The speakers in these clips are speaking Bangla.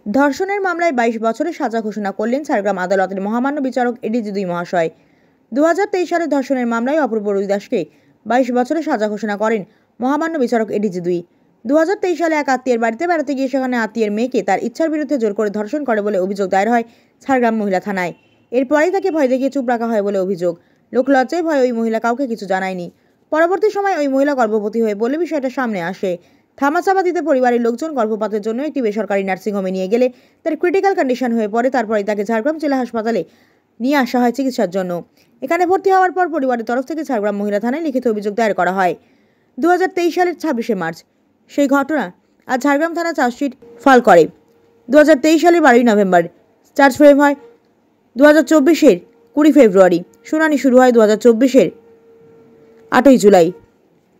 ধর্ষণের মামলায় 22 বছরের সাজা ঘোষণা করলেন ঝাড়গ্রাম আদালতের মহামান্য বিচারক এডিজি 2 মহাশয়। 2023 সালের ধর্ষণের মামলায় অপূর্ব রুইদাসকে 22 বছরের সাজা ঘোষণা করেন মহামান্য বিচারক এডিজি 2। 2023 সালে এক আত্মীয়ের বাড়িতে বেড়াতে গিয়ে সেখানে আত্মীয়ের মেয়েকে তার ইচ্ছার বিরুদ্ধে জোর করে ধর্ষণ করে বলে অভিযোগ দায়ের হয় ঝাড়গ্রাম মহিলা থানায়। এরপরেই তাকে ভয় দেখিয়ে চুপ রাখা হয় বলে অভিযোগ। লোকলজ্জায় ভয়ে ওই মহিলা কাউকে কিছু জানায়নি। পরবর্তী সময় ওই মহিলা গর্ভবতী হয়ে বলে বিষয়টা সামনে আসে। থামাচাপা দিতে পরিবারের লোকজন গর্ভপাতের জন্য একটি বেসরকারি নার্সিংহোমে নিয়ে গেলে তার ক্রিটিক্যাল কন্ডিশন হয়ে পড়ে। তারপরে তাকে ঝাড়গ্রাম জেলা হাসপাতালে নিয়ে আসা হয় চিকিৎসার জন্য। এখানে ভর্তি হওয়ার পর পরিবারের তরফ থেকে ঝাড়গ্রাম মহিলা থানায় লিখিত অভিযোগ দায়ের করা হয় 2023 সালের 26শে মার্চ। সেই ঘটনা আজ ঝাড়গ্রাম থানা চার্জশিট ফাইল করে। 2023 সালের 12ই নভেম্বর চার্জ ফ্রেম হয়। 2024-এর 20 ফেব্রুয়ারি শুনানি শুরু হয়। 2024-এর 8ই জুলাই।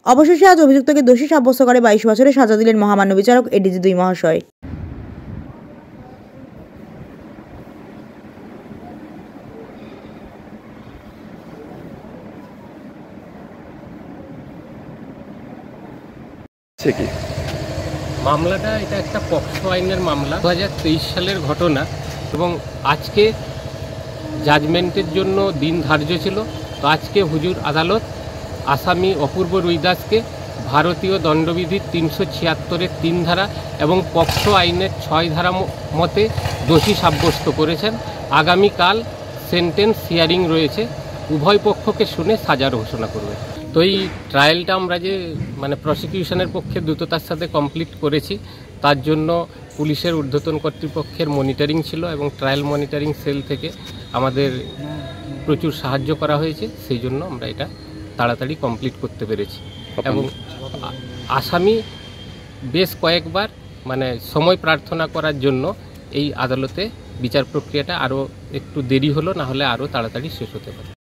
অবশেষে আজ অভিযুক্তকে দোষী সাব্যস্ত করে 22 বছরের সাজা দিলেন মহামান্য বিচারক এডিজি 2 মহাশয়। মামলাটা এটা একটা পক্সো আইনের মামলা। 2023 সালের ঘটনা এবং আজকে জাজমেন্টের জন্য দিন ধার্য ছিল। তো আজকে হুজুর আদালত আসামি অপূর্ব রুইদাসকে ভারতীয় দণ্ডবিধির 376-এর 3 ধারা এবং পক্সো আইনের 6 ধারা মতে দোষী সাব্যস্ত করেছেন। আগামীকাল সেন্টেন্স হিয়ারিং রয়েছে, উভয় পক্ষকে শুনে সাজার ঘোষণা করবে। তো এই ট্রায়ালটা আমরা যে প্রসিকিউশনের পক্ষে দ্রুততার সাথে কমপ্লিট করেছি, তার জন্য পুলিশের ঊর্ধ্বতন কর্তৃপক্ষের মনিটরিং ছিল এবং ট্রায়াল মনিটরিং সেল থেকে আমাদের প্রচুর সাহায্য করা হয়েছে। সেই জন্য আমরা এটা তাড়াতাড়ি কমপ্লিট করতে পেরেছি এবং আসামি বেশ কয়েকবার সময় প্রার্থনা করার জন্য এই আদালতে বিচার প্রক্রিয়াটা আরও একটু দেরি হলো, না হলে আরও তাড়াতাড়ি শেষ হতে পারে।